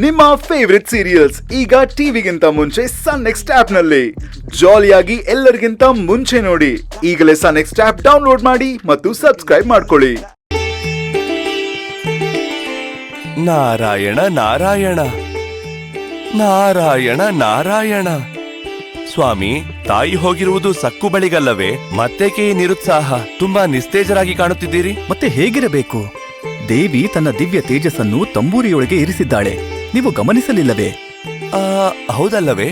ನಿಮ್ಮ favourite serials ಈಗ ಟಿವಿಗಿಂತ ಮುಂಚೆ ಸನ್ ನೆಕ್ಸ್ಟ್ ಆಪ್ ನಲ್ಲಿ ಜಾಲಿಯಾಗಿ ಎಲ್ಲರಿಗಿಂತ ಮುಂಚೆ ನೋಡಿ. ಈಗಲೇ ಸನ್ ನೆಕ್ಸ್ಟ್ ಆಪ್ ಡೌನ್ಲೋಡ್ ಮಾಡಿ ಮತ್ತು ಸಬ್ಸ್ಕ್ರೈಬ್ ಮಾಡ್ಕೊಳ್ಳಿ. ನಾರಾಯಣ ನಾರಾಯಣ ನಾರಾಯಣ ನಾರಾಯಣ. ಸ್ವಾಮಿ, ತಾಯಿ ಹೋಗಿರುವುದು ಸಕ್ಕು ಬಳಿಗಲ್ಲವೇ? ಮತ್ತೇಕೆ ಈ ನಿರುತ್ಸಾಹ? ತುಂಬಾ ನಿಸ್ತೇಜರಾಗಿ ಕಾಣುತ್ತಿದ್ದೀರಿ. ಮತ್ತೆ ಹೇಗಿರಬೇಕು? ದೇವಿ ತನ್ನ ದಿವ್ಯ ತೇಜಸ್ಸನ್ನು ತಂಬೂರಿಯೊಳಗೆ ಇರಿಸಿದ್ದಾಳೆ. ನೀವು ಗಮನಿಸಲಿಲ್ಲವೇ? ಹೌದಲ್ಲವೇ?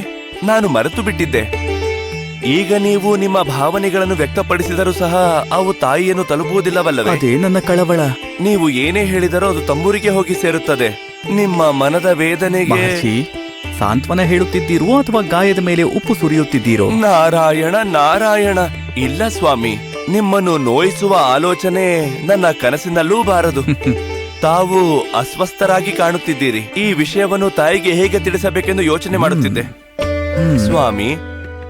ನಾನು ಮರೆತು ಬಿಟ್ಟಿದ್ದೆ. ಈಗ ನೀವು ನಿಮ್ಮ ಭಾವನೆಗಳನ್ನು ವ್ಯಕ್ತಪಡಿಸಿದರೂ ಸಹ ಅವು ತಾಯಿಯನ್ನು ತಲುಪುವುದಿಲ್ಲವಲ್ಲವೇ? ಅದೇ ನನ್ನ ಕಳವಳ. ನೀವು ಏನೇ ಹೇಳಿದರೂ ಅದು ತಂಬೂರಿಗೆ ಹೋಗಿ ಸೇರುತ್ತದೆ. ನಿಮ್ಮ ಮನದ ವೇದನೆಗೆ ಸಾಂತ್ವನ ಹೇಳುತ್ತಿದ್ದೀರೋ ಅಥವಾ ಗಾಯದ ಮೇಲೆ ಉಪ್ಪು ಸುರಿಯುತ್ತಿದ್ದೀರೋ? ನಾರಾಯಣ ನಾರಾಯಣ. ಇಲ್ಲ ಸ್ವಾಮಿ, ನಿಮ್ಮನ್ನು ನೋಯಿಸುವ ಆಲೋಚನೆ ನನ್ನ ಕನಸಿನಲ್ಲೂ ಬಾರದು. ತಾವು ಅಸ್ವಸ್ಥರಾಗಿ ಕಾಣುತ್ತಿದ್ದೀರಿ. ಈ ವಿಷಯವನ್ನು ತಾಯಿಗೆ ಹೇಗೆ ತಿಳಿಸಬೇಕೆಂದು ಯೋಚನೆ ಮಾಡುತ್ತಿದ್ದೆ. ಸ್ವಾಮಿ,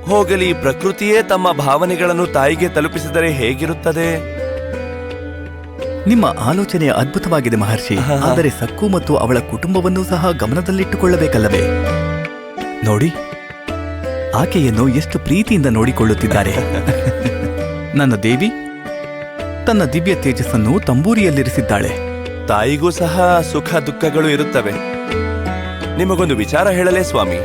ಹೋಗಲಿ, ಪ್ರಕೃತಿಯೇ ತಮ್ಮ ಭಾವನೆಗಳನ್ನು ತಾಯಿಗೆ ತಲುಪಿಸಿದರೆ ಹೇಗಿರುತ್ತದೆ? ನಿಮ್ಮ ಆಲೋಚನೆ ಅದ್ಭುತವಾಗಿದೆ ಮಹರ್ಷಿ. ಆದರೆ ಸಕ್ಕು ಮತ್ತು ಅವಳ ಕುಟುಂಬವನ್ನು ಸಹ ಗಮನದಲ್ಲಿಟ್ಟುಕೊಳ್ಳಬೇಕಲ್ಲವೇ? ನೋಡಿ, ಆಕೆಯನ್ನು ಎಷ್ಟು ಪ್ರೀತಿಯಿಂದ ನೋಡಿಕೊಳ್ಳುತ್ತಿದ್ದಾರೆ. ನನ್ನ ದೇವಿ ತನ್ನ ದಿವ್ಯ ತೇಜಸ್ಸನ್ನು ತಂಬೂರಿಯಲ್ಲಿರಿಸಿದ್ದಾಳೆ. ತಾಯಿಗೂ ಸಹ ಸುಖ ದುಃಖಗಳು ಇರುತ್ತವೆ. ನಿಮಗೊಂದು ವಿಚಾರ ಹೇಳಲೇ ಸ್ವಾಮಿ?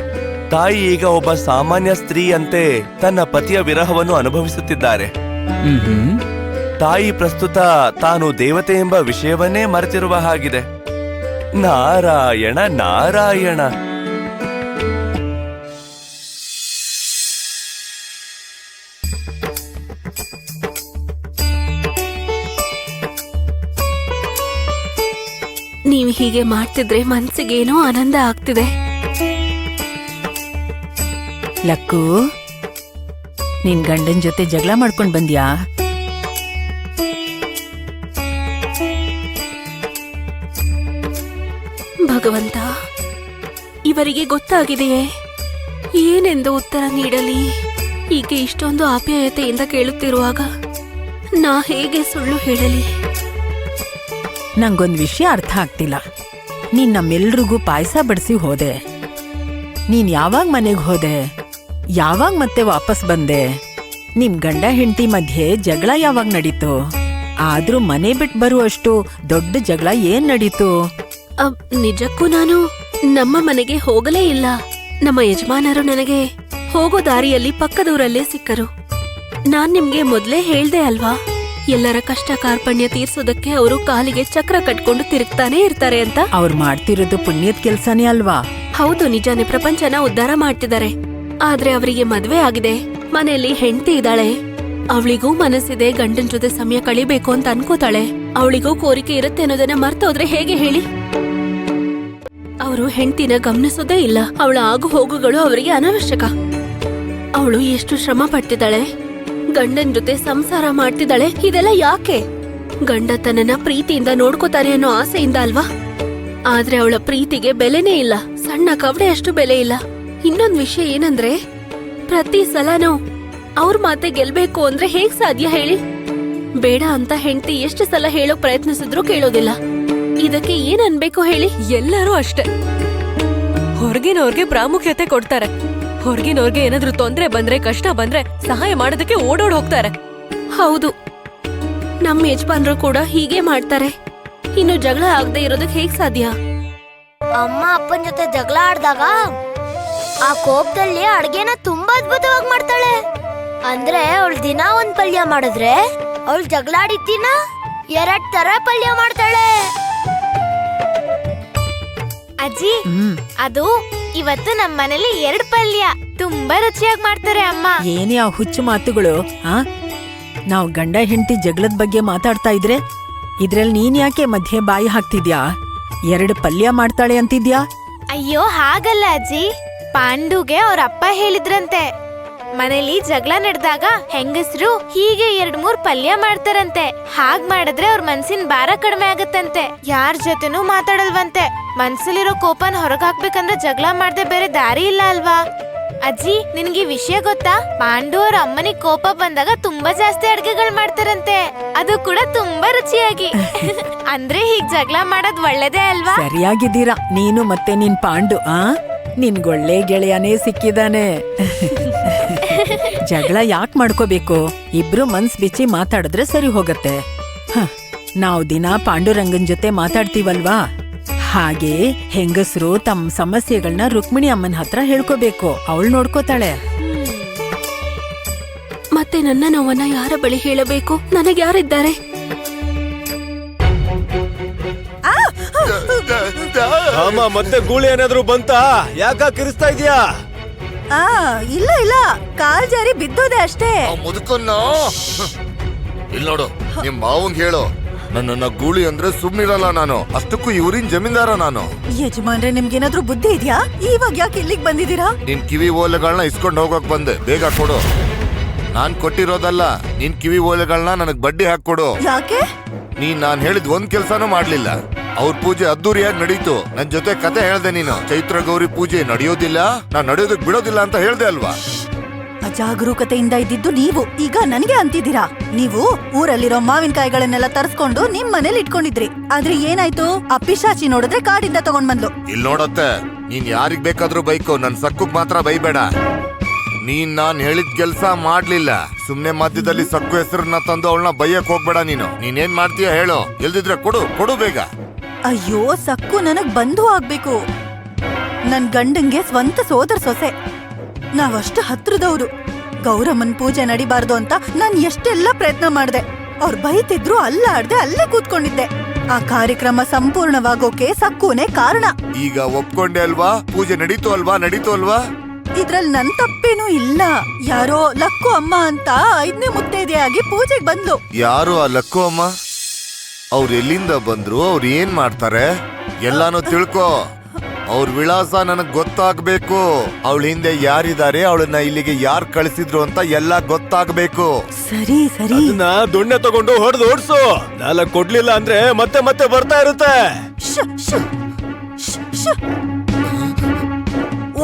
ತಾಯಿ ಈಗ ಒಬ್ಬ ಸಾಮಾನ್ಯ ಸ್ತ್ರೀಯಂತೆ ತನ್ನ ಪತಿಯ ವಿರಹವನ್ನು ಅನುಭವಿಸುತ್ತಿದ್ದಾರೆ. ತಾಯಿ ಪ್ರಸ್ತುತ ತಾನು ದೇವತೆ ಎಂಬ ವಿಷಯವನ್ನೇ ಮರೆತಿರುವ ಹಾಗಿದೆ. ನಾರಾಯಣ ನಾರಾಯಣ. ನೀವು ಹೀಗೆ ಮಾಡ್ತಿದ್ರೆ ಮನ್ಸಿಗೇನೋ ಆನಂದ ಆಗ್ತಿದೆ. ಲಕ್ಕು, ನಿನ್ ಗಂಡನ್ ಜೊತೆ ಜಗಳ ಮಾಡ್ಕೊಂಡ್ ಬಂದ್ಯಾ? ಭಗವಂತ, ಇವರಿಗೆ ಗೊತ್ತಾಗಿದೆಯೇ? ಏನೆಂದು ಉತ್ತರ ನೀಡಲಿ? ಹೀಗೆ ಇಷ್ಟೊಂದು ಆಪ್ಯಾಯತೆಯಿಂದ ಕೇಳುತ್ತಿರುವಾಗ ನಾ ಹೇಗೆ ಸುಳ್ಳು ಹೇಳಲಿ? ನಂಗೊಂದ್ ವಿಷಯ ಅರ್ಥ ಆಗ್ತಿಲ್ಲ. ನೀನ್ ನಮ್ಮೆಲ್ರಿಗೂ ಪಾಯಸ ಬಡಿಸಿ ಹೋದೆ. ನೀನ್ ಯಾವಾಗ ಮನೆಗ್ ಹೋದೆ? ಯಾವಾಗ ಮತ್ತೆ ವಾಪಸ್ ಬಂದೆ? ನಿಮ್ ಗಂಡ ಹೆಂಡತಿ ಮಧ್ಯೆ ಜಗಳ ಯಾವಾಗ ನಡೀತು? ಆದ್ರೂ ಮನೆ ಬಿಟ್ಟು ಬರುವಷ್ಟು ದೊಡ್ಡ ಜಗಳ ಏನ್ ನಡೀತು? ನಿಜಕ್ಕೂ ನಾನು ನಮ್ಮ ಮನೆಗೆ ಹೋಗಲೇ ಇಲ್ಲ. ನಮ್ಮ ಯಜಮಾನರು ನನಗೆ ಹೋಗೋ ದಾರಿಯಲ್ಲಿ ಪಕ್ಕದೂರಲ್ಲೇ ಸಿಕ್ಕರು. ನಾನ್ ನಿಮ್ಗೆ ಮೊದ್ಲೇ ಹೇಳ್ದೆ ಅಲ್ವಾ, ಎಲ್ಲರ ಕಷ್ಟ ಕಾರ್ಪಣ್ಯ ತೀರ್ಸೋದಕ್ಕೆ ಅವರು ಕಾಲಿಗೆ ಚಕ್ರ ಕಟ್ಕೊಂಡು ತಿರುಗ್ತಾನೆ ಇರ್ತಾರೆ ಅಂತ. ಅವ್ರು ಮಾಡ್ತಿರೋದು ಪುಣ್ಯದ ಕೆಲ್ಸನೇ ಅಲ್ವಾ? ಹೌದು, ನಿಜಾನೇ. ಪ್ರಪಂಚನ ಉದ್ಧಾರ ಮಾಡ್ತಿದ್ದಾರೆ. ಆದ್ರೆ ಅವರಿಗೆ ಮದ್ವೆ ಆಗಿದೆ, ಮನೆಯಲ್ಲಿ ಹೆಂಡತಿ ಇದ್ದಾಳೆ. ಅವಳಿಗೂ ಮನಸ್ಸಿದೆ, ಗಂಡನ್ ಜೊತೆ ಸಮಯ ಕಳಿಬೇಕು ಅಂತ ಅನ್ಕೋತಾಳೆ. ಅವಳಿಗೂ ಕೋರಿಕೆ ಇರುತ್ತೆ ಅನ್ನೋದನ್ನ ಮರ್ತೋದ್ರೆ ಹೇಗೆ ಹೇಳಿ? ಅವರು ಹೆಂಡತಿನ ಗಮನಿಸೋದೇ ಇಲ್ಲ. ಅವಳ ಆಗು ಹೋಗುಗಳು ಅವರಿಗೆ ಅನಾವಶ್ಯಕ. ಅವಳು ಎಷ್ಟು ಶ್ರಮ ಪಡ್ತಿದ್ದಾಳೆ, ಗಂಡನ್ ಜೊತೆ ಸಂಸಾರ ಮಾಡ್ತಿದ್ದಾಳೆ. ಇದೆಲ್ಲ ಯಾಕೆ? ಗಂಡ ತನ್ನನ್ನ ಪ್ರೀತಿಯಿಂದ ನೋಡ್ಕೋತಾರೆ ಅನ್ನೋ ಆಸೆಯಿಂದ ಅಲ್ವಾ? ಆದ್ರೆ ಅವಳ ಪ್ರೀತಿಗೆ ಬೆಲೆನೇ ಇಲ್ಲ. ಸಣ್ಣ ಕವಡೆ ಅಷ್ಟು ಬೆಲೆ ಇಲ್ಲ. ಇನ್ನೊಂದ್ ವಿಷಯ ಏನಂದ್ರೆ, ಪ್ರತಿ ಸಲನೂ ಅವ್ರ ಮಾತೆ ಗೆಲ್ಬೇಕು ಅಂದ್ರೆ ಹೇಗ್ ಸಾಧ್ಯ ಹೇಳಿ? ಬೇಡ ಅಂತ ಹೆಂಡತಿ ಎಷ್ಟು ಸಲ ಹೇಳೋಕ್ ಪ್ರಯತ್ನಿಸಿದ್ರು ಕೇಳೋದಿಲ್ಲ. ಇದಕ್ಕೆ ಏನ್ ಅನ್ಬೇಕು ಹೇಳಿ? ಎಲ್ಲರೂ ಅಷ್ಟೇ, ಹೊರಗಿನವ್ರಿಗೆ ಪ್ರಾಮುಖ್ಯತೆ ಕೊಡ್ತಾರೆ. ಹೊರಗಿನವ್ರಿಗೆ ಏನಾದ್ರೂ ತೊಂದ್ರೆ ಬಂದ್ರೆ, ಕಷ್ಟ ಬಂದ್ರೆ ಸಹಾಯ ಮಾಡೋದಕ್ಕೆ ಓಡೋಡ್ ಹೋಗ್ತಾರೆ. ಹೌದು, ನಮ್ಮ ಯಜಮಾನ್ರು ಕೂಡ ಹೀಗೆ ಮಾಡ್ತಾರೆ. ಇನ್ನು ಜಗಳ ಆಗದೆ ಇರೋದಕ್ಕೆ ಹೇಗ್ ಸಾಧ್ಯ? ಅಮ್ಮ ಅಪ್ಪನ ಜೊತೆ ಜಗಳ ಆಡ್ದಾಗ ಆ ಕೋಪದಲ್ಲಿ ಅಡ್ಗೆನ ತುಂಬಾ ಅದ್ಭುತವಾಗಿ ಮಾಡ್ತಾಳೆ. ಅಂದ್ರೆ ಅವಳು ದಿನ ಒಂದ್ ಪಲ್ಯ ಮಾಡಿದ್ರೆ, ಅವಳು ಜಗಳ ಆಡಿದ ದಿನ 2 ತರ ಪಲ್ಯ ಮಾಡ್ತಾಳೆ. ಅಜ್ಜಿ, ಅದು ಇವತ್ತು ನಮ್ಮ ಮನೇಲಿ 2 ಪಲ್ಯ ತುಂಬಾ ರುಚಿಯಾಗಿ ಮಾಡ್ತಾರೆ ಅಮ್ಮ. ಏನೇ ಆ ಹುಚ್ಚು ಮಾತುಗಳು? ನಾವ್ ಗಂಡ ಹೆಂಡತಿ ಜಗಳದ ಬಗ್ಗೆ ಮಾತಾಡ್ತಾ ಇದ್ರೆ ಇದ್ರಲ್ಲಿ ನೀನ್ ಯಾಕೆ ಮಧ್ಯೆ ಬಾಯಿ ಹಾಕ್ತಿದ್ಯಾ? 2 ಪಲ್ಯ ಮಾಡ್ತಾಳೆ ಅಂತಿದ್ಯಾ? ಅಯ್ಯೋ, ಹಾಗಲ್ಲ ಅಜ್ಜಿ. ಪಾಂಡುಗೆ ಅವ್ರ ಅಪ್ಪ ಹೇಳಿದ್ರಂತೆ, ಮನೇಲಿ ಜಗಳ ನಡೆದಾಗ ಹೆಂಗಸ್ರು ಹೀಗೆ 2-3 ಪಲ್ಯ ಮಾಡ್ತಾರಂತೆ. ಹಾಗ್ ಮಾಡಿದ್ರೆ ಅವ್ರ ಮನ್ಸಿನ ಭಾರ ಕಡಿಮೆ ಆಗತ್ತಂತೆ. ಯಾರ ಜೊತೆನೂ ಮಾತಾಡಲ್ವಂತೆ. ಮನ್ಸಲ್ಲಿರೋ ಕೋಪನ ಹೊರಗ್ ಹಾಕ್ಬೇಕಂದ್ರೆ ಜಗಳ ಮಾಡ್ದೆ ಬೇರೆ ದಾರಿ ಇಲ್ಲ ಅಲ್ವಾ? ಅಜ್ಜಿ ನಿನ್ಗೆ ಈ ವಿಷಯ ಗೊತ್ತಾ? ಪಾಂಡು ಅವ್ರ ಅಮ್ಮನಿಗೆ ಕೋಪ ಬಂದಾಗ ತುಂಬಾ ಜಾಸ್ತಿ ಅಡ್ಗೆಗಳು ಮಾಡ್ತಾರಂತೆ, ಅದು ಕೂಡ ತುಂಬಾ ರುಚಿಯಾಗಿ. ಅಂದ್ರೆ ಹೀಗ್ ಜಗಳ ಮಾಡೋದ್ ಒಳ್ಳೇದೇ ಅಲ್ವಾ? ಸರಿಯಾಗಿದ್ದೀರಾ ನೀನು ಮತ್ತೆ ನಿನ್ ಪಾಂಡು. ನಿನ್ಗೊಳ್ಳೆ ಗೆಳೆಯನೇ ಸಿಕ್ಕಿದಾನೆ. ಜಗಳ ಯಾಕ್ ಮಾಡ್ಕೋಬೇಕು? ಇಬ್ರು ಮನ್ಸ್ ಬಿಚ್ಚಿ ಮಾತಾಡಿದ್ರೆ ಸರಿ ಹೋಗತ್ತೆ. ನಾವು ದಿನ ಪಾಂಡುರಂಗನ್ ಜೊತೆ ಮಾತಾಡ್ತೀವಲ್ವಾ, ಹಾಗೆ ಹೆಂಗಸರು ತಮ್ಮ ಸಮಸ್ಯೆಗಳನ್ನ ರುಕ್ಮಿಣಿ ಅಮ್ಮನ ಹತ್ರ ಹೇಳ್ಕೋಬೇಕು. ಅವಳು ನೋಡ್ಕೋತಾಳೆ. ಮತ್ತೆ ನನ್ನ ನೋವನ್ನ ಯಾರ ಬಳಿ ಹೇಳಬೇಕು? ನನಗೆ ಯಾರಿದ್ದಾರೆ? ಅಮ್ಮ ಮತ್ತೆ ಗೂಳಿ ಏನಾದ್ರು ಬಂತಾ? ಯಾಕ ಕಿರಿಸ್ತಾ ಇದೀಯಾ? ಇಲ್ಲ ಇಲ್ಲ, ಕಾಲ್ ಜಾರಿ ಬಿದ್ದೋದೆ ಅಷ್ಟೇ. ಮುದುಕನ್ನ ಇಲ್ಲಿ ನೋಡು, ನಿಮ್ ಮಾವಂಗ್ ಹೇಳು, ನನ್ನನ್ನ ಗೂಳಿ ಅಂದ್ರೆ ಸುಮ್ನಿರಲ್ಲ ನಾನು. ಅಷ್ಟಕ್ಕೂ ಇವ್ರಿನ್ ಜಮೀನ್ದಾರ ನಾನು. ಯಜಮಾನ್ರೆ, ನಿಮ್ಗೇನಾದ್ರೂ ಬುದ್ಧಿ ಇದೆಯಾ? ಇವಾಗ ಯಾಕೆ ಇಲ್ಲಿಗೆ ಬಂದಿದ್ದೀರಾ? ನಿನ್ ಕಿವಿ ಓಲೆಗಳನ್ನ ಇಸ್ಕೊಂಡ್ ಹೋಗಕ್ ಬಂದೆ, ಬೇಗ ಕೊಡು. ನಾನ್ ಕೊಟ್ಟಿರೋದಲ್ಲ, ನಿನ್ ಕಿವಿ ಓಲೆಗಳನ್ನ ನನಗ್ ಬಡ್ಡಿ ಹಾಕೊಡು. ಯಾಕೆ? ನೀನ್ ನಾನ್ ಹೇಳಿದ್ ಒಂದ್ ಕೆಲ್ಸಾನು ಮಾಡ್ಲಿಲ್ಲ. ಅವ್ರ ಪೂಜೆ ಅದ್ದೂರಿಯಾಗಿ ನಡೀತು. ನನ್ ಜೊತೆ ಕತೆ ಹೇಳ್ದೆ ನೀನು. ಚೈತ್ರ ಗೌರಿ ಪೂಜೆ ನಡೆಯೋದಿಲ್ಲ, ನಾನ್ ನಡೆಯೋದಕ್ ಬಿಡೋದಿಲ್ಲ ಅಂತ ಹೇಳ್ದೆ ಅಲ್ವಾ? ಅಜಾಗರೂಕತೆಯಿಂದ ಇದ್ದಿದ್ದು ನೀವು ಈಗ ನನಗೆ ಅಂತಿದ್ದೀರಾ. ನೀವು ಊರಲ್ಲಿರೋ ಮಾವಿನಕಾಯಿಗಳನ್ನೆಲ್ಲ ತರಿಸ್ಕೊಂಡು ನಿಮ್ ಮನೇಲಿ ಇಟ್ಕೊಂಡಿದ್ರಿ. ಆದ್ರೆ ಏನಾಯ್ತು? ಆ ಪಿಶಾಚಿ ನೋಡಿದ್ರೆ ಕಾಡಿಂದ ತಗೊಂಡ್ ಬಂದ್ಲು. ಇಲ್ ನೋಡತ್ತೆ, ನೀನ್ ಯಾರಿಗ್ ಬೇಕಾದ್ರೂ ಬೈಕೋ, ನನ್ ಸಕ್ಕುಗ್ ಮಾತ್ರ ಬೈಬೇಡ. ನೀನ್ ನಾನ್ ಹೇಳಿದ್ ಕೆಲ್ಸ ಮಾಡ್ಲಿಲ್ಲ. ಸುಮ್ನೆ ಮಧ್ಯದಲ್ಲಿ ಸಕ್ಕು ಹೆಸರನ್ನ ತಂದು ಅವಳನ್ನ ಬೈಯಕ್ ಹೋಗ್ಬೇಡ ನೀನು. ನೀನೇನ್ ಮಾಡ್ತೀಯ ಹೇಳು, ಎಲ್ದಿದ್ರೆ ಕೊಡು ಬೇಗ. ಅಯ್ಯೋ, ಸಕ್ಕು ನನಗ್ ಬಂಧು ಆಗ್ಬೇಕು. ನನ್ ಗಂಡಂಗೆ ಸ್ವಂತ ಸೋದರ ಸೊಸೆ. ನಾವಷ್ಟು ಹತ್ರದವ್ರು. ಗೌರಮ್ಮನ್ ಪೂಜೆ ನಡಿಬಾರ್ದು ಅಂತ ನಾನ್ ಎಷ್ಟೆಲ್ಲ ಪ್ರಯತ್ನ ಮಾಡ್ದೆ. ಅವ್ರು ಬೈತಿದ್ರು ಅಲ್ಲಾಡ್ದೆ ಅಲ್ಲೇ ಕೂತ್ಕೊಂಡಿದ್ದೆ. ಆ ಕಾರ್ಯಕ್ರಮ ಸಂಪೂರ್ಣವಾಗೋಕೆ ಸಕ್ಕುನೇ ಕಾರಣ. ಈಗ ಒಪ್ಕೊಂಡೆ ಅಲ್ವಾ? ಪೂಜೆ ನಡೀತು ಅಲ್ವಾ? ಇದ್ರಲ್ಲಿ ನನ್ ತಪ್ಪೇನೂ ಇಲ್ಲ. ಯಾರೋ ಲಕ್ಕು ಅಮ್ಮ ಅಂತ 5ನೇ ಮುತ್ತೈದೆಯಾಗಿ ಪೂಜೆಗೆ ಬಂದ್ಲು. ಯಾರು ಆ ಲಕ್ಕು ಅಮ್ಮ? ಅವ್ರು ಎಲ್ಲಿಂದ ಬಂದ್ರು? ಅವ್ರು ಏನ್ ಮಾಡ್ತಾರೆ? ಎಲ್ಲಾನು ತಿಳ್ಕೊ. ಅವ್ರ ವಿಳಾಸ ನನಗ್ ಗೊತ್ತಾಗ್ಬೇಕು. ಅವಳ ಹಿಂದೆ ಯಾರಿದ್ದಾರೆ, ಅವಳನ್ನ ಇಲ್ಲಿಗೆ ಯಾರು ಕಳಿಸಿದ್ರು ಅಂತ ಎಲ್ಲ ಗೊತ್ತಾಗ್ಬೇಕು. ಸರಿ ಸರಿ, ಅದನ್ನ ದೊಣ್ಣೆ ತಗೊಂಡು ಹೊಡೆದು ಓಡ್ಸು. ನಾಲ್ಕು ಕೊಡ್ಲಿಲ್ಲ ಅಂದ್ರೆ ಮತ್ತೆ ಮತ್ತೆ ಬರ್ತಾ ಇರುತ್ತೆ.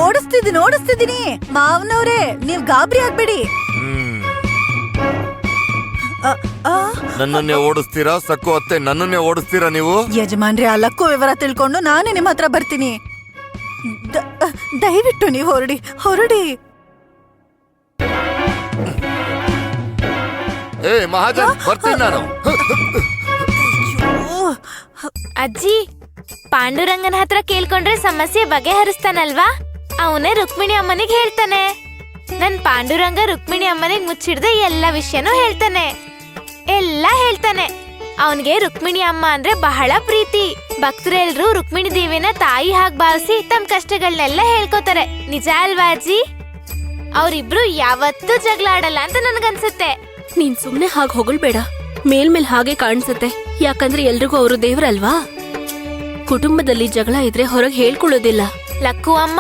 ಓಡಿಸ್ತಿದ್ದೀನಿ ಮಾವನವ್ರೆ, ನೀವ್ ಗಾಬರಿ ಆಗ್ಬೇಡಿ. ನನ್ನನ್ನೇ ಓಡಿಸ್ತೀರಾ? ಸಕ್ಕು ಅತ್ತೆ, ನನ್ನನ್ನೇ ಓಡಿಸ್ತೀರಾ ನೀವು? ಯಜಮಾನ್ರಿ, ಆ ಲಕ್ಕು ವಿವರ ತಿಳ್ಕೊಂಡು ನಾನೇ ನಿಮ್ ಹತ್ರ ಬರ್ತೀನಿ. ದಯವಿಟ್ಟು ನೀವು ಹೊರಡಿ. ಏ ಮಹಾಜನ್, ಬರ್ತೀನಿ ನಾನು. ಅಜ್ಜಿ, ಪಾಂಡುರಂಗನ ಹತ್ರ ಕೇಳ್ಕೊಂಡ್ರೆ ಸಮಸ್ಯೆ ಬಗೆಹರಿಸ್ತಾನಲ್ವಾ? ಅವನೇ ರುಕ್ಮಿಣಿ ಅಮ್ಮನಿಗೆ ಹೇಳ್ತಾನೆ. ನನ್ ಪಾಂಡುರಂಗ ರುಕ್ಮಿಣಿ ಅಮ್ಮನಿಗೆ ಮುಚ್ಚಿಡ್ದೆ ಎಲ್ಲ ವಿಷಯನೂ ಹೇಳ್ತಾನೆ. ಅವನ್ಗೆ ರುಕ್ಮಿಣಿ ಅಮ್ಮ ಅಂದ್ರೆ ಬಹಳ ಪ್ರೀತಿ. ಭಕ್ತರೆಲ್ರು ರುಕ್ಮಿಣಿ ದೇವಿನ ತಾಯಿ ಹಾಗೆ ಭಾವಿಸಿ ತಮ್ಮ ಕಷ್ಟಗಳನ್ನೆಲ್ಲ ಹೇಳ್ಕೊತಾರೆ. ನಿಜ ಅಲ್ವಾ ಅಜ್ಜಿ? ಅವ್ರಿಬ್ರು ಯಾವತ್ತೂ ಜಗಳ ಆಡಲ್ಲ ಅಂತ ನನ್ಗನ್ಸುತ್ತೆ. ನೀನ್ ಸುಮ್ನೆ ಹಾಗೆ ಹೊಗಳ್ಬೇಡ. ಮೇಲ್ಮೇಲ್ ಹಾಗೆ ಕಾಣಿಸುತ್ತೆ. ಯಾಕಂದ್ರೆ ಎಲ್ರಿಗೂ ಅವರು ದೇವ್ರಲ್ವಾ. ಕುಟುಂಬದಲ್ಲಿ ಜಗಳ ಇದ್ರೆ ಹೊರಗೆ ಹೇಳ್ಕೊಳ್ಳೋದಿಲ್ಲ. ಲಕ್ಕು ಅಮ್ಮ,